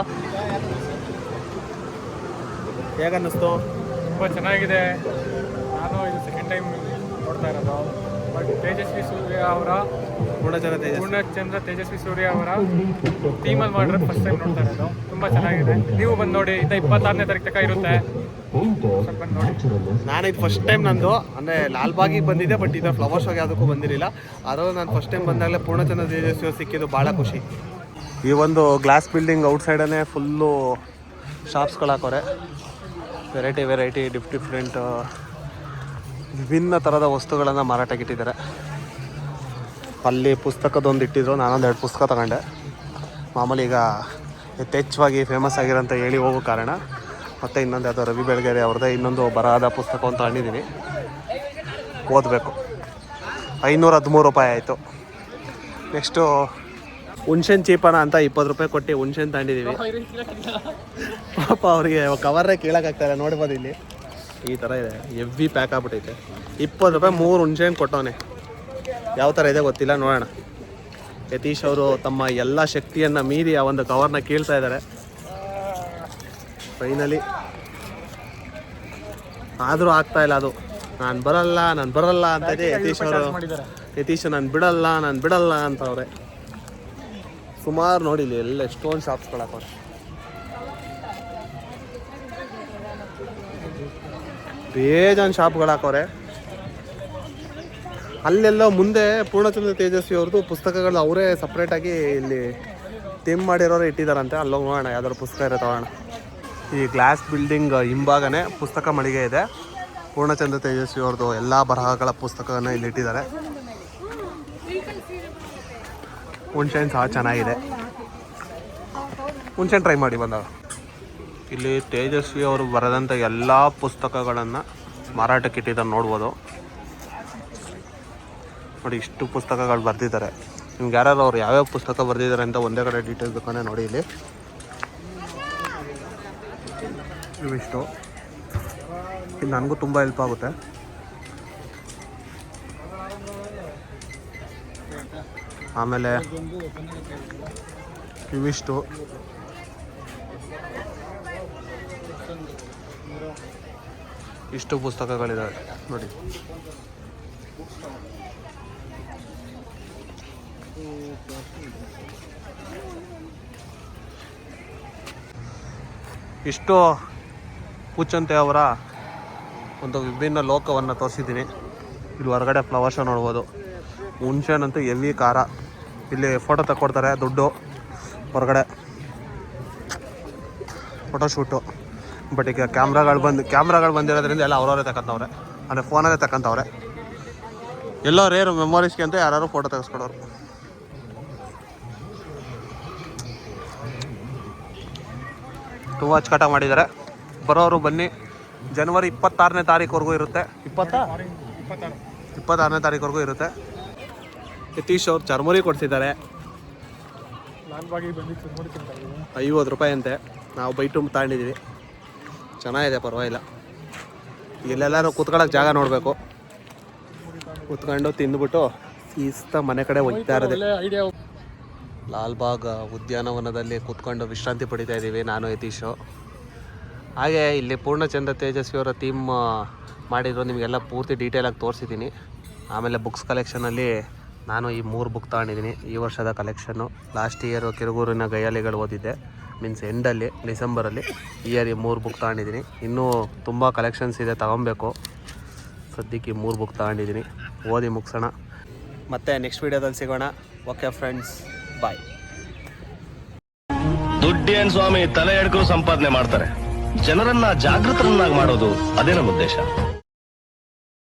ಹೇಗನ್ನಿಸ್ತು? ತುಂಬ ಚೆನ್ನಾಗಿದೆ. ನಾನು ಇದು ಸೆಕೆಂಡ್ ಟೈಮ್ ನೋಡ್ತಾ ಇರೋದು. ಬಟ್ ತೇಜಸ್ವಿ ಸೂರ್ಯ ಅವರ ಪೂರ್ಣಚಂದ್ರ ತೇಜಸ್ವಿ ಸೂರ್ಯ ಅವರ ಥೀಮಲ್ಲಿ ಮಾಡಿರೋದು ಫಸ್ಟ್ ಟೈಮ್ ನೋಡ್ತಾ ಇರೋದು. ತುಂಬ ಚೆನ್ನಾಗಿದೆ. ನೀವು ಬಂದು ನೋಡಿ. ಇದು 26ನೇ ತಾರೀಕು ತನಕ ಇರುತ್ತೆ. ಸ್ವಲ್ಪ ಬಂದು ನೋಡಿ. ನಾನು ಇದು ಫಸ್ಟ್ ಟೈಮ್ ನಂದು ಅಂದರೆ ಲಾಲ್ಬಾಗಿಗೆ ಬಂದಿದ್ದೆ, ಬಟ್ ಇದು ಫ್ಲವರ್ ಶೋಗೆ ಯಾವುದಕ್ಕೂ ಬಂದಿರಲಿಲ್ಲ. ಅದರಲ್ಲೂ ನಾನು ಫಸ್ಟ್ ಟೈಮ್ ಬಂದಾಗಲೇ ಪೂರ್ಣಚಂದ್ರ ತೇಜಸ್ವಿ ಸಿಕ್ಕಿದ್ದು ಭಾಳ ಖುಷಿ. ಈ ಒಂದು ಗ್ಲಾಸ್ ಬಿಲ್ಡಿಂಗ್ ಔಟ್ಸೈಡೇ ಫುಲ್ಲು ಶಾಪ್ಸ್ಗಳು ಹಾಕೋರೆ. ವೆರೈಟಿ ಡಿಫ್ರೆಂಟ್ ವಿಭಿನ್ನ ಥರದ ವಸ್ತುಗಳನ್ನು ಮಾರಾಟಕ್ಕೆ ಇಟ್ಟಿದ್ದಾರೆ. ಅಲ್ಲಿ ಪುಸ್ತಕದೊಂದು ಇಟ್ಟಿದ್ರು, ನಾನೊಂದು 2 ಪುಸ್ತಕ ತಗೊಂಡೆ. ಮಾಮೂಲಿ ಈಗ ಯಥೇಚ್ಛವಾಗಿ ಫೇಮಸ್ ಆಗಿರೋಂಥ ಹೇಳಿ ಹೋಗೋ ಕಾರಣ. ಮತ್ತು ಇನ್ನೊಂದು ಯಾವುದೋ ರವಿ ಬೆಳಗೆರೆ ಅವ್ರದ್ದೇ ಇನ್ನೊಂದು ಬರಹದ ಪುಸ್ತಕ ಅಂತ ತಗೊಂಡಿದ್ದೀನಿ, ಓದಬೇಕು. 513 ರೂಪಾಯಿ ಆಯಿತು. ನೆಕ್ಸ್ಟು ಹುಣ್ಸೆನ್ ಚೀಪನ ಅಂತ 20 ರೂಪಾಯಿ ಕೊಟ್ಟು ಹುಣ್ಸೆನ್ ತಗೊಂಡಿದ್ದೀವಿ. ಪಾಪ ಅವರಿಗೆ ಕವರೇ ಕೇಳೋಕ್ಕಾಗ್ತಾಯಿಲ್ಲ. ನೋಡ್ಬೋದು ಇಲ್ಲಿ ಈ ಥರ ಇದೆ, ಹೆವಿ ಪ್ಯಾಕ್ ಆಗ್ಬಿಟ್ಟೈತೆ. 20 ರೂಪಾಯಿ 3 ಹುಣ್ಸೆನ್ ಕೊಟ್ಟವನೆ. ಯಾವ ಥರ ಇದೆ ಗೊತ್ತಿಲ್ಲ, ನೋಡೋಣ. ಯತೀಶ್ ಅವರು ತಮ್ಮ ಎಲ್ಲ ಶಕ್ತಿಯನ್ನು ಮೀರಿ ಆ ಒಂದು ಕವರ್ನ ಕೀಳ್ತಾ ಇದ್ದಾರೆ. ಫೈನಲಿ ಆದರೂ ಆಗ್ತಾ ಇಲ್ಲ ಅದು. ನಾನು ಬರಲ್ಲ ಅಂತ ಇದೆ ಯತೀಶ್ ಅವರು. ಯತೀಶ್ ನಾನು ಬಿಡಲ್ಲ ಅಂತ ಅವ್ರೆ. ಸುಮಾರು ನೋಡಿಲಿ ಎಲ್ಲ ಎಷ್ಟೊಂದು ಶಾಪ್ಸ್ಗಳು ಹಾಕೋರು. ಬೇಜಾನ್ ಶಾಪ್ಗಳು ಹಾಕೋರೆ. ಅಲ್ಲೆಲ್ಲ ಮುಂದೆ ಪೂರ್ಣಚಂದ್ರ ತೇಜಸ್ವಿ ಅವ್ರದ್ದು ಪುಸ್ತಕಗಳು ಅವರೇ ಸಪ್ರೇಟಾಗಿ ಇಲ್ಲಿ ಥೀಮ್ ಮಾಡಿರೋರು ಇಟ್ಟಿದ್ದಾರಂತೆ. ಅಲ್ಲೋಗಿ ನೋಡೋಣ, ಯಾವ್ದಾದ್ರು ಪುಸ್ತಕ ಇರೋ ತಗೋಣ. ಈ ಗ್ಲಾಸ್ ಬಿಲ್ಡಿಂಗ್ ಹಿಂಭಾಗನೇ ಪುಸ್ತಕ ಮಳಿಗೆ ಇದೆ. ಪೂರ್ಣಚಂದ್ರ ತೇಜಸ್ವಿ ಅವ್ರದ್ದು ಎಲ್ಲ ಬರಹಗಳ ಪುಸ್ತಕವನ್ನು ಇಲ್ಲಿ ಇಟ್ಟಿದ್ದಾರೆ. ಹುಣ್ಸೆಹಣ್ಣು ಸಹ ಚೆನ್ನಾಗಿದೆ. ಹುಣ್ಸೆಹಣ್ಣು ಟ್ರೈ ಮಾಡಿ ಬಂದಾಗ. ಇಲ್ಲಿ ತೇಜಸ್ವಿ ಅವರು ಬರೆದಂಥ ಎಲ್ಲ ಪುಸ್ತಕಗಳನ್ನು ಮಾರಾಟಕ್ಕೆ ಇಟ್ಟಿದ್ದಾರೆ, ನೋಡ್ಬೋದು. ನೋಡಿ, ಇಷ್ಟು ಪುಸ್ತಕಗಳು ಬರೆದಿದ್ದಾರೆ. ನಿಮ್ಗೆ ಯಾರು ಅವ್ರು ಯಾವ್ಯಾವ ಪುಸ್ತಕ ಬರೆದಿದ್ದಾರೆ ಅಂತ ಒಂದೇ ಕಡೆ ಡೀಟೇಲ್ಸ್ ಬೇಕಂದ್ರೆ ನೋಡಿ ಇಲ್ಲಿ. ಇವಿಷ್ಟು ಇದು ನನಗೂ ತುಂಬ ಹೆಲ್ಪ್ ಆಗುತ್ತೆ. ಆಮೇಲೆ ಇವಿಷ್ಟು ಇಷ್ಟು ಪುಸ್ತಕಗಳಿದ್ದಾವೆ ನೋಡಿ. ಇಷ್ಟು ಪೂಚಂತೆ ಅವರ ಒಂದು ವಿಭಿನ್ನ ಲೋಕವನ್ನು ತೋರಿಸಿದ್ದೀನಿ. ಇಲ್ಲಿ ಹೊರಗಡೆ ಫ್ಲವರ್ ಶೋ ನೋಡ್ಬೋದು. ಹುಣ್ಸೆಹಣ್ಣಂತೂ ಹೆವಿ ಖಾರ. ಇಲ್ಲಿ ಫೋಟೋ ತಕ್ಕೊಡ್ತಾರೆ, ದುಡ್ಡು ಹೊರಗಡೆ ಫೋಟೋಶೂಟು. ಬಟ್ ಈಗ ಕ್ಯಾಮ್ರಾಗಳು ಬಂದಿರೋದ್ರಿಂದ ಎಲ್ಲ ಅವರವರೇ ತಗೊಂತವ್ರೆ, ಅಂದರೆ ಫೋನಲ್ಲೇ ತಗೊಂತವ್ರೆ. ಎಲ್ಲೋ ರೇರು ಮೆಮೊರೀಸ್ಗೆ ಅಂತ ಯಾರು ಫೋಟೋ ತೆಗೆಸ್ಕೊಡೋರು. ತುಂಬ ಅಚ್ಚುಕಟ್ಟ ಮಾಡಿದ್ದಾರೆ. ಬರೋರು ಬನ್ನಿ. ಜನವರಿ 26ನೇ ತಾರೀಕುವರೆಗೂ ಇರುತ್ತೆ. 26ನೇ ತಾರೀಕುವರೆಗೂ ಇರುತ್ತೆ. ಯತೀಶ್ ಅವ್ರು ಚರ್ಮುರಿ ಕೊಡ್ತಿದ್ದಾರೆ. 50 ರೂಪಾಯಿ ಅಂತೆ. ನಾವು ಬೈಟು ತಗೊಂಡಿದ್ದೀವಿ. ಚೆನ್ನಾಗಿದೆ, ಪರವಾಗಿಲ್ಲ. ಇಲ್ಲೆಲ್ಲರೂ ಕೂತ್ಕೊಳ್ಳೋಕೆ ಜಾಗ ನೋಡಬೇಕು. ಕೂತ್ಕೊಂಡು ತಿಂದುಬಿಟ್ಟು ಈಸ್ತ ಮನೆ ಕಡೆ ಹೋಗ್ತಾ ಇರೋದೆ. ಲಾಲ್ಬಾಗ್ ಉದ್ಯಾನವನದಲ್ಲಿ ಕೂತ್ಕೊಂಡು ವಿಶ್ರಾಂತಿ ಪಡಿತಾ ಇದ್ದೀವಿ ನಾನು ಯತೀಶು. ಹಾಗೆ ಇಲ್ಲಿ ಪೂರ್ಣಚಂದ್ರ ತೇಜಸ್ವಿ ಅವರ ಥೀಮ್ ಮಾಡಿದ್ರು, ನಿಮಗೆಲ್ಲ ಪೂರ್ತಿ ಡೀಟೇಲಾಗಿ ತೋರಿಸಿದ್ದೀನಿ. ಆಮೇಲೆ ಬುಕ್ಸ್ ಕಲೆಕ್ಷನಲ್ಲಿ ನಾನು ಈ 3 ಬುಕ್ ತಗೊಂಡಿದ್ದೀನಿ. ಈ ವರ್ಷದ ಕಲೆಕ್ಷನ್ನು. ಲಾಸ್ಟ್ ಇಯರು ಕಿರುಗೂರಿನ ಗಯ್ಯಾಳಿಗಳು ಓದಿದ್ದೆ, ಮೀನ್ಸ್ ಎಂಡಲ್ಲಿ ಡಿಸೆಂಬರಲ್ಲಿ. ಈ ಇಯರ್ ಈ 3 ಬುಕ್ ತಗೊಂಡಿದ್ದೀನಿ. ಇನ್ನೂ ತುಂಬ ಕಲೆಕ್ಷನ್ಸ್ ಇದೆ, ತಗೊಬೇಕು. ಸದ್ಯಕ್ಕೆ 3 ಬುಕ್ ತಗೊಂಡಿದ್ದೀನಿ, ಓದಿ ಮುಗಿಸೋಣ. ಮತ್ತೆ ನೆಕ್ಸ್ಟ್ ವೀಡಿಯೋದಲ್ಲಿ ಸಿಗೋಣ. ಓಕೆ ಫ್ರೆಂಡ್ಸ್, ಬಾಯ್. ದುಡ್ಡೇನ್ ಸ್ವಾಮಿ ತಲೆ ಎಡ್ಕರು ಸಂಪಾದನೆ ಮಾಡ್ತಾರೆ. ಜನರನ್ನ ಜಾಗೃತರನ್ನಾಗಿ ಮಾಡೋದು ಅದೇ ನಮ್ಮ ಉದ್ದೇಶ.